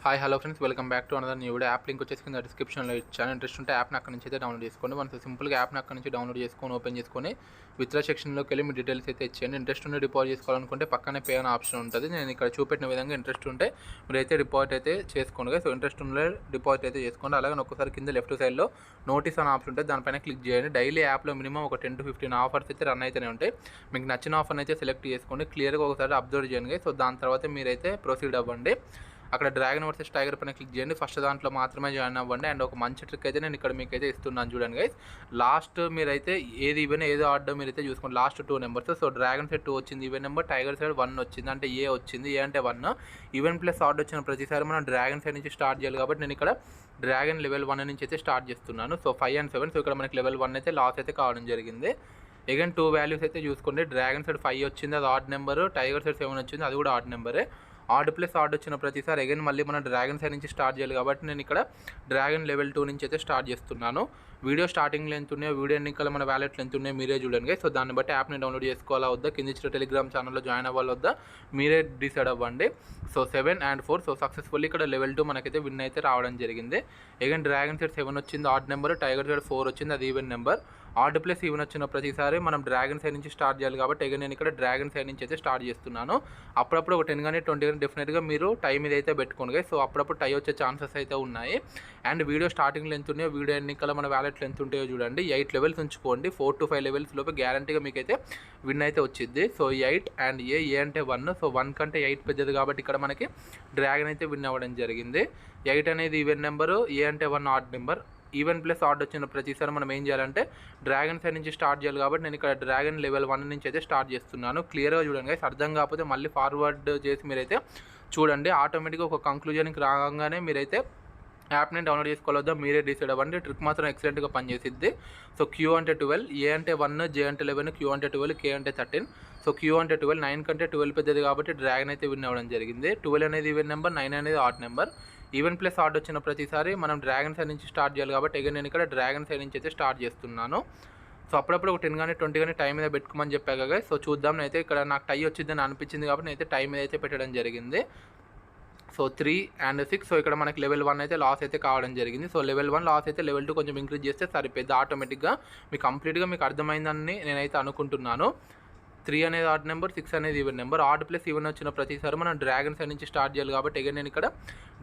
Hi hello friends, welcome back to another new video. App link వచ్చేసి కింద డిస్క్రిప్షన్లో ఇచ్చాను. ఇంట్రెస్ట్ ఉంటే యాప్ని అక్కడ నుంచి అయితే డౌన్లోడ్ చేసుకోండి. మనం సింపుల్గా యాప్ని అక్కడ నుంచి డౌన్లోడ్ చేసుకొని ఓపెన్ చేసుకొని విత్డ్రా సెక్షన్లోకి వెళ్ళి మీ డీటెయిల్స్ అయితే ఇచ్చేయండి. ఇంట్రెస్ట్ ఉంటే డిపాజిట్ చేసుకోవాలనుకుంటే పక్కనే పే అనే ఆప్షన్ ఉంటుంది. నేను ఇక్కడ చూపెట్టిన విధంగా ఇంట్రెస్ట్ ఉంటే మీరైతే డిపాజిట్ అయితే చేసుకోండి. సో ఇంట్రెస్ట్ ఉంటే డిపాజిట్ అయితే చేసుకోండి. అలాగే ఒక్కసారి కింద లెఫ్ట్ సైడ్లో నోటీస్ అనే ఆప్షన్ ఉంటుంది, దానిపైన క్లిక్ చేయండి. డైలీ యాప్లో మినిమం ఒక 10 to 15 ఆఫర్స్ అయితే రన్ అయితేనే ఉంటాయి. మీకు నచ్చిన ఆఫర్ని అయితే సెలెక్ట్ చేసుకోండి. క్లియర్గా ఒకసారి అబ్జర్వ్ చేయండి. సో దాని తర్వాత మీరైతే ప్రొసీడ్ అవ్వండి. అక్కడ డ్రాగన్ వర్సెస్ టైగర్ పైన క్లిక్ చేయండి. ఫస్ట్ దాంట్లో మాత్రమే జాయిన్ అవ్వండి. అండ్ ఒక మంచి ట్రిక్ అయితే నేను ఇక్కడ మీకైతే ఇస్తున్నాను చూడండి గైస్. లాస్ట్ మీరైతే ఏది ఈవెన్ ఏదో ఆర్డర్ మీరైతే చూసుకోండి. Last 2 numbers. So dragon side 2 వచ్చింది ఈవెన్ నెంబర్, టైగర్ సైడ్ 1 వచ్చింది, అంటే ఏ వచ్చింది. ఏ అంటే 1. ఈవెన్ ప్లస్ ఆర్డర్ వచ్చిన ప్రతిసారి మనం డ్రాగన్ సైడ్ నుంచి స్టార్ట్ చేయాలి కాబట్టి నేను ఇక్కడ డ్రాగన్ లెవెల్ 1 నుంచి అయితే స్టార్ట్ చేస్తున్నాను. So 5 and 7. సో ఇక్కడ మనకి లెవెల్ 1 అయితే లాస్ అయితే కావడం జరిగింది. అగైన్ 2 వాల్యూస్ అయితే చూసుకోండి. డ్రాగన్ సైడ్ 5 వచ్చింది, అది ఆడ్ నెంబర్. టైగర్ సైడ్ 7 వచ్చింది, అది కూడా ఆడ్ నెంబరే. ఆడ్ ప్లస్ ఆడ్ వచ్చిన ప్రతిసారి అగైన్ మళ్ళీ మనం డ్రాగన్ సైడ్ నుంచి స్టార్ట్ చేయాలి కాబట్టి నేను ఇక్కడ డ్రాగన్ లెవెల్ 2 నుంచి అయితే స్టార్ట్ చేస్తున్నాను. వీడియో స్టార్టింగ్లో ఎంత ఉన్నాయో, వీడియో ఎన్నికల మన వ్యాలెట్లో ఎంత ఉన్నాయో మీరే చూడండి. సో దాన్ని బట్టి యాప్ని డౌన్లోడ్ చేసుకోవాలా వద్దా, కింద ఇచ్చిన టెలిగ్రామ్ ఛానల్లో జాయిన్ అవ్వాలి వద్దా మీరే డిసైడ్ అవ్వండి. So 7 and 4. సో సక్సెస్ఫుల్లీ ఇక్కడ లెవెల్ 2 మనకైతే విన్ అయితే రావడం జరిగింది. అగైన్ డ్రాగన్ సైడ్ 7 వచ్చింది, ఆడ్ నెంబర్. టైగర్ సైడ్ 4 వచ్చింది, అది even number. Odd plus even వచ్చిన ప్రతిసారి మనం డ్రాగన్ సైడ్ నుంచి స్టార్ట్ చేయాలి కాబట్టి అగైన్ నేను ఇక్కడ డ్రాగన్ సైడ్ నుంచి అయితే స్టార్ట్ చేస్తున్నాను. అప్పుడప్పుడు ఒక 10 కానీ 20 కానీ డెఫినెట్గా మీరు టైం ఇది అయితే పెట్టుకోండి. సో అప్పుడప్పుడు టై వచ్చే ఛాన్సెస్ అయితే ఉన్నాయి. అండ్ వీడియో స్టార్టింగ్లో ఎంత ఉన్నాయో, వీడియో ఎన్నికల మన వ్యాలెట్లో ఎంత ఉంటాయో చూడండి. 8 లెవెల్స్ ఉంచుకోండి. 4 to 5 లెవెల్స్ లోపు గ్యారంటీగా మీకైతే విన్ అయితే వచ్చింది. సో 8 and ఏ అంటే 1. సో 1 కంటే 8 పెద్దది కాబట్టి ఇక్కడ మనకి డ్రాగన్ అయితే విన్ అవ్వడం జరిగింది. 8 అనేది ఈవెన్ నెంబరు, ఏ అంటే 1 odd number. Even plus order వచ్చిన ప్రతిసారి మనం ఏం చేయాలంటే డ్రాగన్ సైడ్ నుంచి స్టార్ట్ చేయాలి కాబట్టి నేను ఇక్కడ డ్రాగన్ లెవెల్ 1 నుంచి అయితే స్టార్ట్ చేస్తున్నాను. క్లియర్గా చూడండి గైస్. అర్థం కాకపోతే మళ్ళీ ఫార్వర్డ్ చేసి మీరైతే చూడండి. ఆటోమేటిక్గా ఒక కంక్లూజన్కి రాగానే మీరైతే యాప్ని డౌన్లోడ్ చేసుకోవాలొద్దా మీరే డిసైడ్ అవ్వండి. ట్రిక్ మాత్రం ఎక్సలెంట్గా పనిచేసిద్ది. సో క్యూ అంటే 12, ఏ అంటే 1, జే అంటే 11, క్యూ అంటే 12, కే అంటే 13. సో క్యూ అంటే 12, 9 కంటే 12 పెద్దది కాబట్టి డ్రాగన్ అయితే విన్ అవ్వడం జరిగింది. 12 అనేది ఈవెన్ నెంబర్, 9 అనేది odd number. Even plus order వచ్చిన ప్రతిసారి మనం డ్రాగన్ సైడ్ నుంచి స్టార్ట్ చేయాలి కాబట్టి అగైన్ నేను ఇక్కడ డ్రాగన్ సైడ్ నుంచి అయితే స్టార్ట్ చేస్తున్నాను. సో అప్పుడప్పుడు ఒక 10 కానీ 20 కానీ టైం మీద పెట్టుకోమని చెప్పాక కదా. సో చూద్దాం. నేనైతే ఇక్కడ నాకు టై వచ్చిందని అనిపించింది కాబట్టి నేనైతే టైం మీద అయితే పెట్టడం జరిగింది. So 3 and 6. సో ఇక్కడ మనకి లెవెల్ 1 అయితే లాస్ అయితే కావడం జరిగింది. సో లెవెల్ 1 లాస్ అయితే లెవెల్ 2 కొంచెం ఇంక్రీజ్ చేస్తే సరిపోద్ది ఆటోమేటిక్గా. మీకు కంప్లీట్గా మీకు అర్థమైందని నేనైతే అనుకుంటున్నాను. 3 అనేది ఆడ్ నెంబర్, 6 అనేది even number. Odd plus even వచ్చిన ప్రతిసారి మనం డ్రాగన్ సైడ్ నుంచి స్టార్ట్ చేయాలి కాబట్టి అగైన్ నేను ఇక్కడ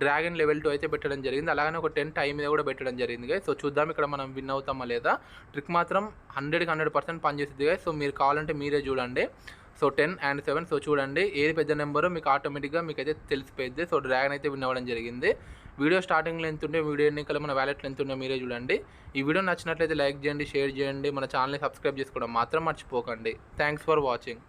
డ్రాగన్ లెవెల్ 2 అయితే పెట్టడం జరిగింది. అలాగే ఒక 10 టైం మీద కూడా పెట్టడం జరిగింది. సో చూద్దాం ఇక్కడ మనం విన్ అవుతామా లేదా. ట్రిక్ మాత్రం 100% పనిచేస్తుంది. సో మీరు కావాలంటే మీరే చూడండి. So 10 and 7. సో చూడండి ఏది పెద్ద నెంబరో మీకు ఆటోమేటిక్గా మీకైతే తెలిసిపోయింది. సో డ్రాగన్ అయితే విన్ అవ్వడం జరిగింది. వీడియో స్టార్టింగ్లో ఎంత ఉండే, వీడియో ఎన్నికల మన వ్యాలెట్లో ఎంత ఉండే మీరే చూడండి. ఈ వీడియో నచ్చినట్లయితే లైక్ చేయండి, షేర్ చేయండి, మన ఛానల్ని సబ్స్క్రైబ్ చేసుకోవడం మాత్రం మర్చిపోకండి. Thanks for watching.